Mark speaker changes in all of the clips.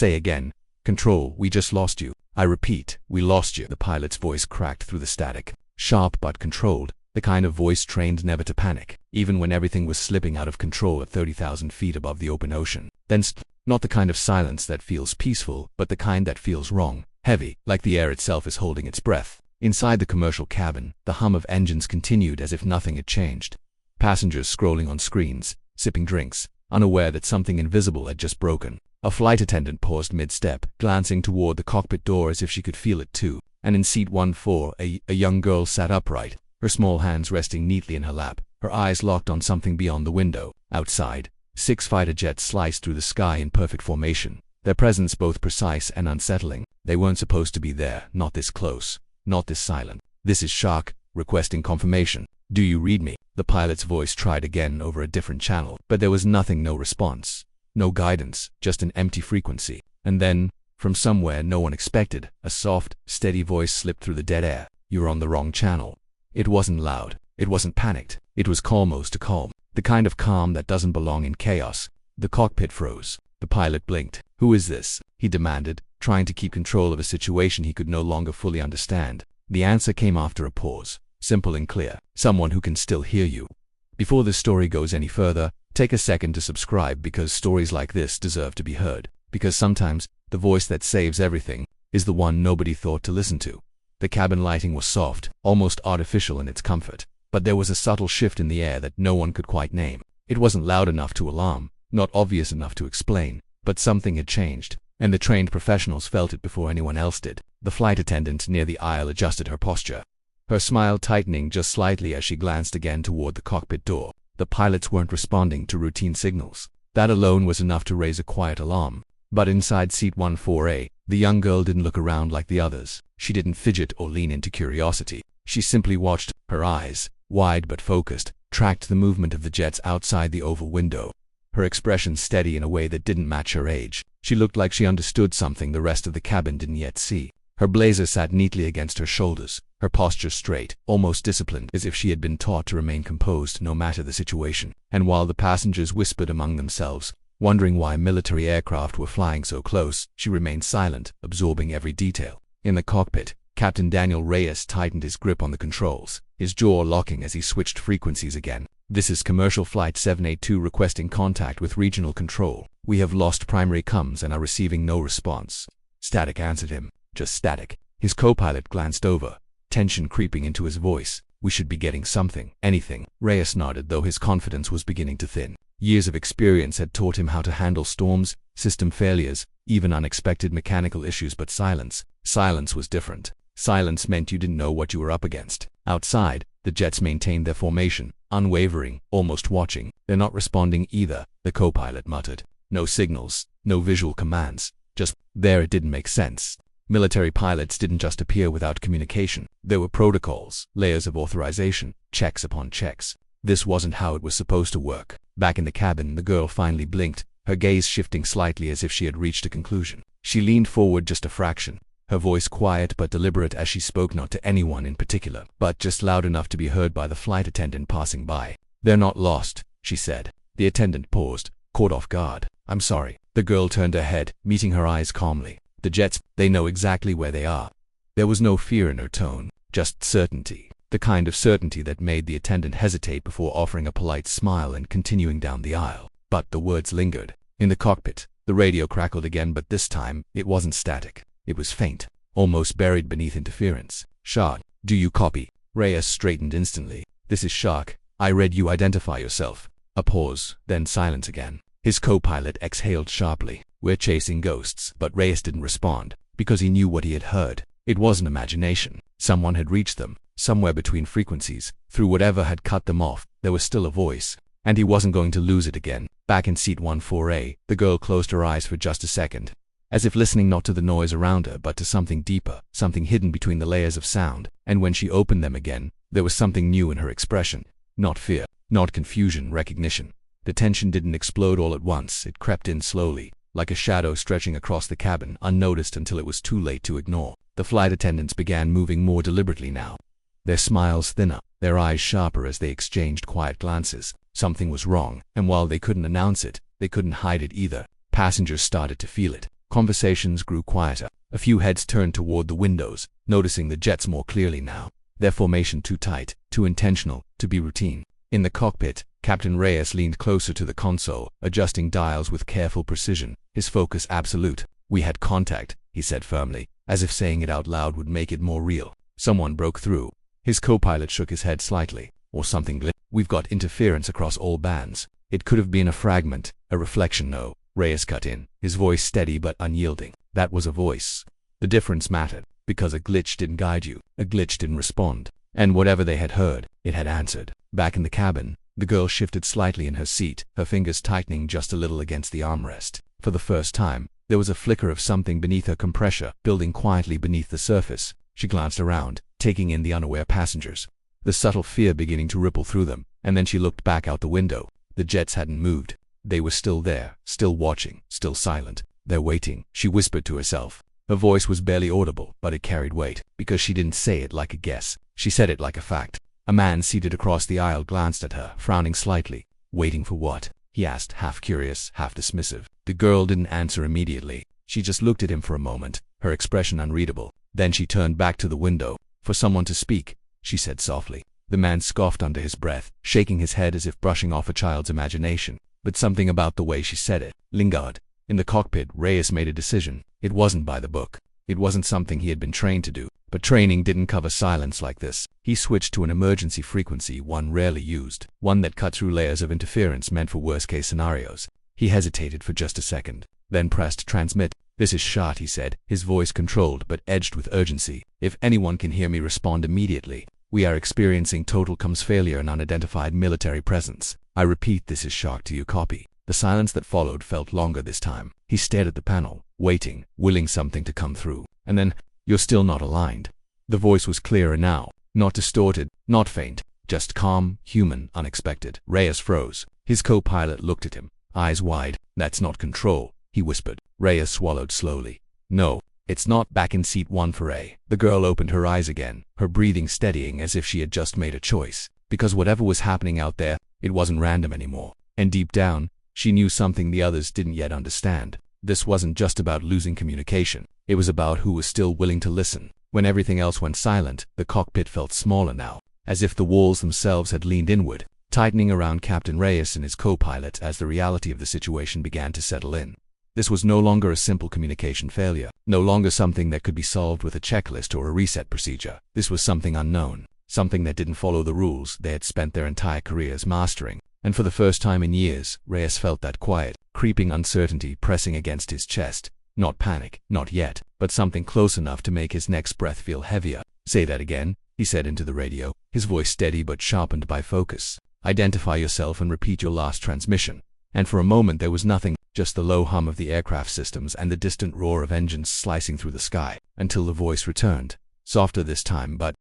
Speaker 1: Say again. Control, we just lost you. I repeat, we lost you. The pilot's voice cracked through the static. Sharp but controlled, the kind of voice trained never to panic, even when everything was slipping out of control at 30,000 feet above the open ocean. Then not the kind of silence that feels peaceful, but the kind that feels wrong, heavy, like the air itself is holding its breath. Inside the commercial cabin, the hum of engines continued as if nothing had changed. Passengers scrolling on screens, sipping drinks, unaware that something invisible had just broken. A flight attendant paused mid-step, glancing toward the cockpit door as if she could feel it too. And in seat 14, a young girl sat upright, her small hands resting neatly in her lap, her eyes locked on something beyond the window. Outside, 6 fighter jets sliced through the sky in perfect formation, their presence both precise and unsettling. They weren't supposed to be there, not this close, not this silent. This is Shark, requesting confirmation. Do you read me? The pilot's voice tried again over a different channel, but there was nothing, no response, no guidance, just an empty frequency. And then, from somewhere no one expected, a soft, steady voice slipped through the dead air. You're on the wrong channel. It wasn't loud. It wasn't panicked. It was almost a calm. The kind of calm that doesn't belong in chaos. The cockpit froze. The pilot blinked. Who is this? He demanded, trying to keep control of a situation he could no longer fully understand. The answer came after a pause, simple and clear. Someone who can still hear you. Before this story goes any further, take a second to subscribe, because stories like this deserve to be heard. Because sometimes, the voice that saves everything is the one nobody thought to listen to. The cabin lighting was soft, almost artificial in its comfort, but there was a subtle shift in the air that no one could quite name. It wasn't loud enough to alarm, not obvious enough to explain, but something had changed, and the trained professionals felt it before anyone else did. The flight attendant near the aisle adjusted her posture, her smile tightening just slightly as she glanced again toward the cockpit door. The pilots weren't responding to routine signals. That alone was enough to raise a quiet alarm. But inside seat 14A, the young girl didn't look around like the others. She didn't fidget or lean into curiosity. She simply watched. Her eyes, wide but focused, tracked the movement of the jets outside the oval window. Her expression steady in a way that didn't match her age. She looked like she understood something the rest of the cabin didn't yet see. Her blazer sat neatly against her shoulders, her posture straight, almost disciplined, as if she had been taught to remain composed no matter the situation. And while the passengers whispered among themselves, wondering why military aircraft were flying so close, she remained silent, absorbing every detail. In the cockpit, Captain Daniel Reyes tightened his grip on the controls, his jaw locking as he switched frequencies again. This is Commercial Flight 782 requesting contact with Regional Control. We have lost primary comms and are receiving no response. Static answered him, just static. His co-pilot glanced over, tension creeping into his voice. We should be getting something, anything. Reyes nodded, though his confidence was beginning to thin. Years of experience had taught him how to handle storms, system failures, even unexpected mechanical issues, but silence was different. Silence meant you didn't know what you were up against. Outside, the jets maintained their formation, unwavering, almost watching. They're not responding either, the co-pilot muttered. No signals, no visual commands, just there. It didn't make sense. Military pilots didn't just appear without communication. There were protocols, layers of authorization, checks upon checks. This wasn't how it was supposed to work. Back in the cabin, the girl finally blinked, her gaze shifting slightly as if she had reached a conclusion. She leaned forward just a fraction, her voice quiet but deliberate as she spoke, not to anyone in particular, but just loud enough to be heard by the flight attendant passing by. They're not lost, she said. The attendant paused, caught off guard. I'm sorry. The girl turned her head, meeting her eyes calmly. The jets, they know exactly where they are. There was no fear in her tone, just certainty. The kind of certainty that made the attendant hesitate before offering a polite smile and continuing down the aisle. But the words lingered. In the cockpit, the radio crackled again, but this time, it wasn't static. It was faint, almost buried beneath interference. Shark, do you copy? Reyes straightened instantly. This is Shark. I read you. Identify yourself. A pause, then silence again. His co-pilot exhaled sharply. We're chasing ghosts. But Reyes didn't respond, because he knew what he had heard. It wasn't imagination. Someone had reached them. Somewhere between frequencies, through whatever had cut them off, there was still a voice. And he wasn't going to lose it again. Back in seat 14A, the girl closed her eyes for just a second, as if listening not to the noise around her but to something deeper, something hidden between the layers of sound. And when she opened them again, there was something new in her expression. Not fear, not confusion, recognition. The tension didn't explode all at once. It crept in slowly, like a shadow stretching across the cabin, unnoticed until it was too late to ignore. The flight attendants began moving more deliberately now, their smiles thinner, their eyes sharper as they exchanged quiet glances. Something was wrong, and while they couldn't announce it, they couldn't hide it either. Passengers started to feel it. Conversations grew quieter. A few heads turned toward the windows, noticing the jets more clearly now. Their formation too tight, too intentional, to be routine. In the cockpit, Captain Reyes leaned closer to the console, adjusting dials with careful precision, his focus absolute. "We had contact," he said firmly, as if saying it out loud would make it more real. "Someone broke through." His co-pilot shook his head slightly. "Or something glitched. We've got interference across all bands." "It could have been a fragment, a reflection." "No," Reyes cut in, his voice steady but unyielding. "That was a voice." The difference mattered, because a glitch didn't guide you, a glitch didn't respond. And whatever they had heard, it had answered. Back in the cabin, the girl shifted slightly in her seat, her fingers tightening just a little against the armrest. For the first time, there was a flicker of something beneath her compressor, building quietly beneath the surface. She glanced around, taking in the unaware passengers, the subtle fear beginning to ripple through them, and then she looked back out the window. The jets hadn't moved. They were still there, still watching, still silent. "They're waiting," she whispered to herself. Her voice was barely audible, but it carried weight, because she didn't say it like a guess. She said it like a fact. A man seated across the aisle glanced at her, frowning slightly. "Waiting for what?" he asked, half curious, half dismissive. The girl didn't answer immediately. She just looked at him for a moment, her expression unreadable. Then she turned back to the window. "For someone to speak," she said softly. The man scoffed under his breath, shaking his head as if brushing off a child's imagination. But something about the way she said it lingered. In the cockpit, Reyes made a decision. It wasn't by the book. It wasn't something he had been trained to do. But training didn't cover silence like this. He switched to an emergency frequency, one rarely used, one that cut through layers of interference meant for worst-case scenarios. He hesitated for just a second, then pressed transmit. "This is Shot," he said, his voice controlled but edged with urgency. "If anyone can hear me, respond immediately. We are experiencing total comms failure and unidentified military presence. I repeat, this is Shot to you, copy." The silence that followed felt longer this time. He stared at the panel, waiting, willing something to come through. And then, "You're still not aligned." The voice was clearer now, not distorted, not faint, just calm, human, unexpected. Reyes froze. His co-pilot looked at him, eyes wide. "That's not control," he whispered. Reyes swallowed slowly. "No, it's not." Back in seat 1 for A. The girl opened her eyes again, her breathing steadying as if she had just made a choice. Because whatever was happening out there, it wasn't random anymore. And deep down, she knew something the others didn't yet understand. This wasn't just about losing communication. It was about who was still willing to listen. When everything else went silent, the cockpit felt smaller now, as if the walls themselves had leaned inward, tightening around Captain Reyes and his co-pilot as the reality of the situation began to settle in. This was no longer a simple communication failure, no longer something that could be solved with a checklist or a reset procedure. This was something unknown, something that didn't follow the rules they had spent their entire careers mastering. And for the first time in years, Reyes felt that quiet, creeping uncertainty pressing against his chest. Not panic, not yet, but something close enough to make his next breath feel heavier. "Say that again," he said into the radio, his voice steady but sharpened by focus. "Identify yourself and repeat your last transmission." And for a moment there was nothing, just the low hum of the aircraft systems and the distant roar of engines slicing through the sky, until the voice returned. Softer this time, but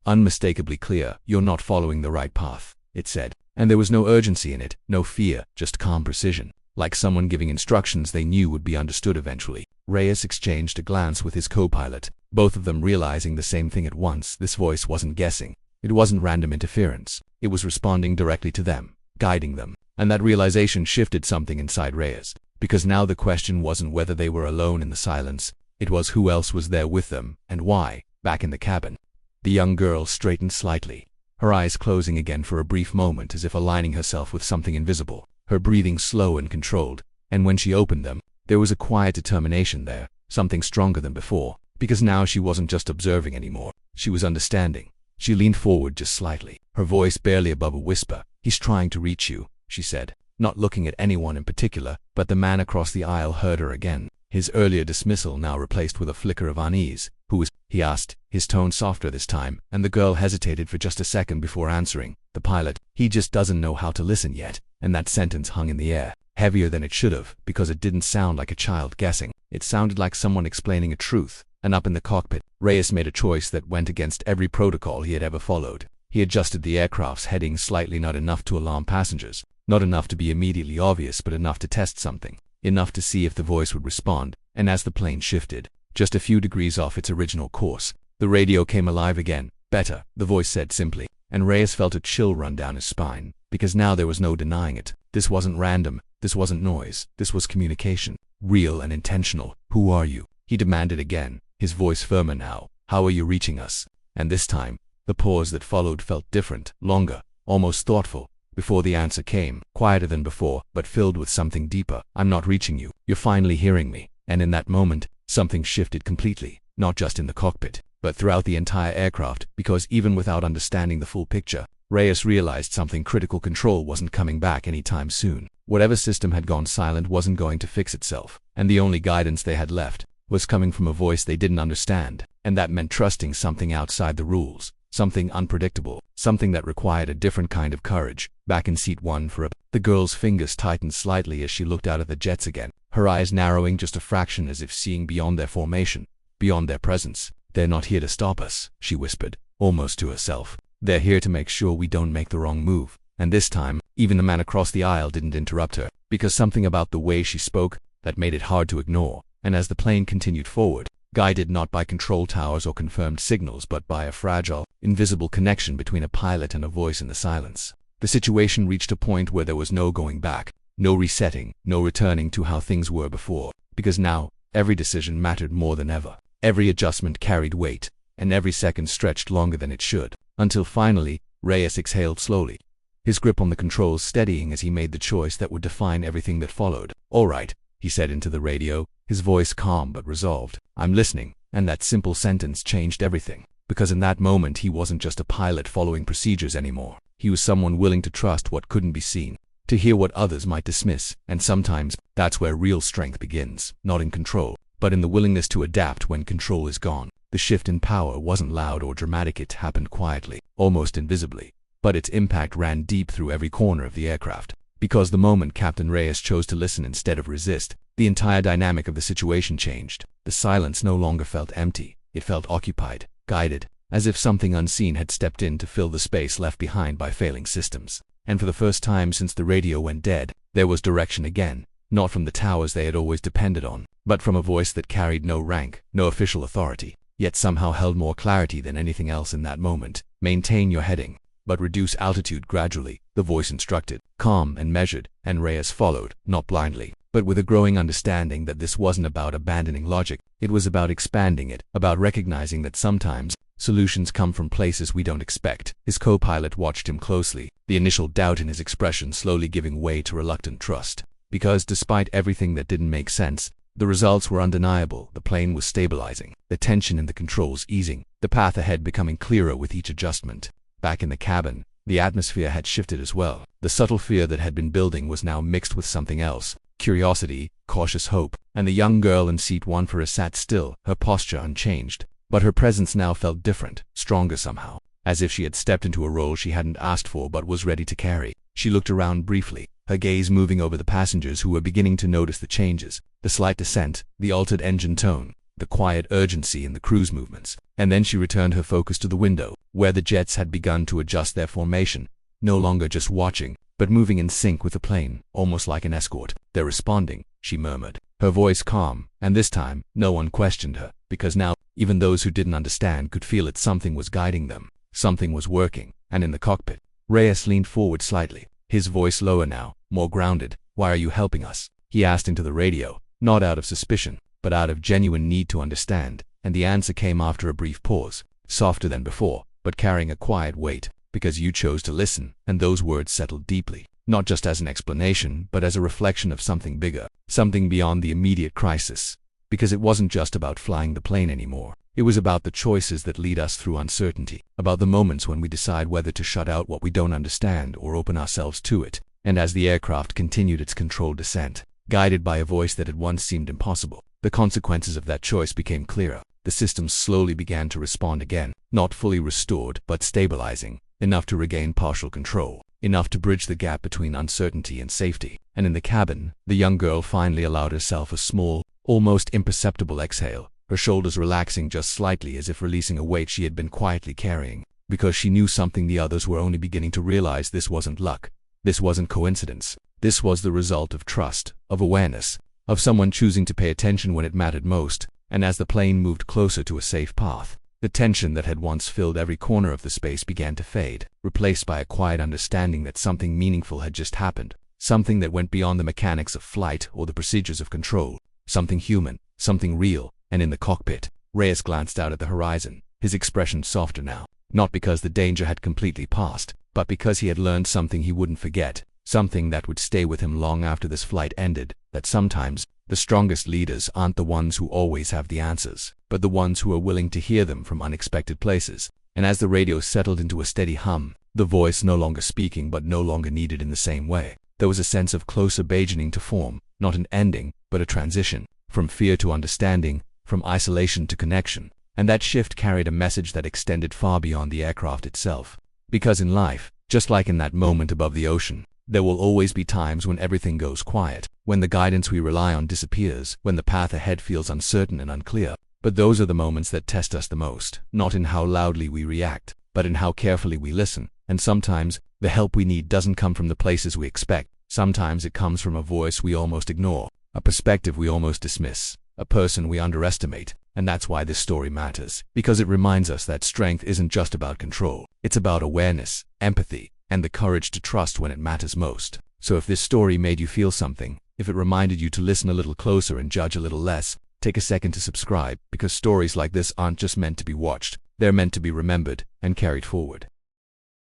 Speaker 1: unmistakably clear. "You're not following the right path," it said. And there was no urgency in it, no fear, just calm precision. Like someone giving instructions they knew would be understood eventually. Reyes exchanged a glance with his co-pilot, both of them realizing the same thing at once. This voice wasn't guessing. It wasn't random interference. It was responding directly to them, guiding them. And that realization shifted something inside Reyes. Because now the question wasn't whether they were alone in the silence. It was who else was there with them, and why. Back in the cabin, the young girl straightened slightly, her eyes closing again for a brief moment as if aligning herself with something invisible, her breathing slow and controlled. And when she opened them, there was a quiet determination there, something stronger than before, because now she wasn't just observing anymore, she was understanding. She leaned forward just slightly, her voice barely above a whisper. "He's trying to reach you," she said, not looking at anyone in particular, but the man across the aisle heard her again, his earlier dismissal now replaced with a flicker of unease. "Who is?" he asked, his tone softer this time, and the girl hesitated for just a second before answering. "The pilot. He just doesn't know how to listen yet." And that sentence hung in the air, heavier than it should have, because it didn't sound like a child guessing. It sounded like someone explaining a truth. And up in the cockpit, Reyes made a choice that went against every protocol he had ever followed. He adjusted the aircraft's heading slightly, not enough to alarm passengers, not enough to be immediately obvious, but enough to test something, enough to see if the voice would respond. And as the plane shifted, just a few degrees off its original course, the radio came alive again. "Better," the voice said simply, and Reyes felt a chill run down his spine, because now there was no denying it. This wasn't random, This wasn't noise. This was communication. Real and intentional. "Who are you?" he demanded again, his voice firmer now. "How are you reaching us?" And this time, the pause that followed felt different, longer, almost thoughtful. Before the answer came, quieter than before, but filled with something deeper. "I'm not reaching you. You're finally hearing me." And in that moment, something shifted completely, not just in the cockpit, but throughout the entire aircraft, because even without understanding the full picture, Reyes realized something critical. Control wasn't coming back anytime soon. Whatever system had gone silent wasn't going to fix itself, and the only guidance they had left was coming from a voice they didn't understand, and that meant trusting something outside the rules, something unpredictable, something that required a different kind of courage. Back in seat 1 for a... The girl's fingers tightened slightly as she looked out at the jets again, her eyes narrowing just a fraction as if seeing beyond their formation, beyond their presence. "They're not here to stop us," she whispered, almost to herself. "They're here to make sure we don't make the wrong move." And this time, even the man across the aisle didn't interrupt her, because something about the way she spoke that made it hard to ignore. And as the plane continued forward, guided not by control towers or confirmed signals but by a fragile, invisible connection between a pilot and a voice in the silence, the situation reached a point where there was no going back, no resetting, no returning to how things were before, because now, every decision mattered more than ever. Every adjustment carried weight, and every second stretched longer than it should, until finally, Reyes exhaled slowly, his grip on the controls steadying as he made the choice that would define everything that followed. "All right," he said into the radio, his voice calm but resolved. "I'm listening." And that simple sentence changed everything, because in that moment he wasn't just a pilot following procedures anymore. He was someone willing to trust what couldn't be seen, to hear what others might dismiss, and sometimes that's where real strength begins, not in control, but in the willingness to adapt when control is gone. The shift in power wasn't loud or dramatic. It happened quietly, almost invisibly, but its impact ran deep through every corner of the aircraft. Because the moment Captain Reyes chose to listen instead of resist, the entire dynamic of the situation changed. The silence no longer felt empty. It felt occupied, guided, as if something unseen had stepped in to fill the space left behind by failing systems. And for the first time since the radio went dead, there was direction again, not from the towers they had always depended on, but from a voice that carried no rank, no official authority, yet somehow held more clarity than anything else in that moment. "Maintain your heading, but reduce altitude gradually," the voice instructed, calm and measured, and Reyes followed, not blindly, but with a growing understanding that this wasn't about abandoning logic. It was about expanding it, about recognizing that sometimes solutions come from places we don't expect. His co-pilot watched him closely, the initial doubt in his expression slowly giving way to reluctant trust. Because despite everything that didn't make sense, the results were undeniable. The plane was stabilizing, the tension in the controls easing, the path ahead becoming clearer with each adjustment. Back in the cabin, the atmosphere had shifted as well. The subtle fear that had been building was now mixed with something else, curiosity, cautious hope, and the young girl in seat 1 for a sat still, her posture unchanged. But her presence now felt different, stronger somehow, as if she had stepped into a role she hadn't asked for but was ready to carry. She looked around briefly, her gaze moving over the passengers who were beginning to notice the changes, the slight descent, the altered engine tone, the quiet urgency in the cruise movements. And then she returned her focus to the window, where the jets had begun to adjust their formation, no longer just watching, but moving in sync with the plane, almost like an escort. "They're responding," she murmured, her voice calm, and this time, no one questioned her, because now, even those who didn't understand could feel that something was guiding them, something was working. And in the cockpit, Reyes leaned forward slightly, his voice lower now, more grounded. "Why are you helping us?" he asked into the radio, not out of suspicion, but out of genuine need to understand. And the answer came after a brief pause, softer than before, but carrying a quiet weight. "Because you chose to listen." And those words settled deeply, not just as an explanation, but as a reflection of something bigger, something beyond the immediate crisis. Because it wasn't just about flying the plane anymore. It was about the choices that lead us through uncertainty, about the moments when we decide whether to shut out what we don't understand or open ourselves to it. And as the aircraft continued its controlled descent, guided by a voice that had once seemed impossible, the consequences of that choice became clearer. The systems slowly began to respond again, not fully restored, but stabilizing, enough to regain partial control, enough to bridge the gap between uncertainty and safety. And in the cabin, the young girl finally allowed herself a small, almost imperceptible exhale, her shoulders relaxing just slightly as if releasing a weight she had been quietly carrying, because she knew something the others were only beginning to realize. This wasn't luck. This wasn't coincidence. This was the result of trust, of awareness, of someone choosing to pay attention when it mattered most. And as the plane moved closer to a safe path, the tension that had once filled every corner of the space began to fade, replaced by a quiet understanding that something meaningful had just happened. something that went beyond the mechanics of flight or the procedures of control, something human, something real. And in the cockpit, Reyes glanced out at the horizon, his expression softer now, not because the danger had completely passed, but because he had learned something he wouldn't forget, something that would stay with him long after this flight ended, that sometimes the strongest leaders aren't the ones who always have the answers, but the ones who are willing to hear them from unexpected places. And as the radio settled into a steady hum, the voice no longer speaking but no longer needed in the same way, there was a sense of closer beginning to form, not an ending, but a transition, from fear to understanding, from isolation to connection. And that shift carried a message that extended far beyond the aircraft itself. Because in life, just like in that moment above the ocean, there will always be times when everything goes quiet, when the guidance we rely on disappears, when the path ahead feels uncertain and unclear. But those are the moments that test us the most, not in how loudly we react, but in how carefully we listen. And sometimes, the help we need doesn't come from the places we expect. Sometimes it comes from a voice we almost ignore, a perspective we almost dismiss, a person we underestimate. And that's why this story matters, because it reminds us that strength isn't just about control. It's about awareness, empathy, and the courage to trust when it matters most. So if this story made you feel something, if it reminded you to listen a little closer and judge a little less, take a second to subscribe, because stories like this aren't just meant to be watched, they're meant to be remembered and carried forward.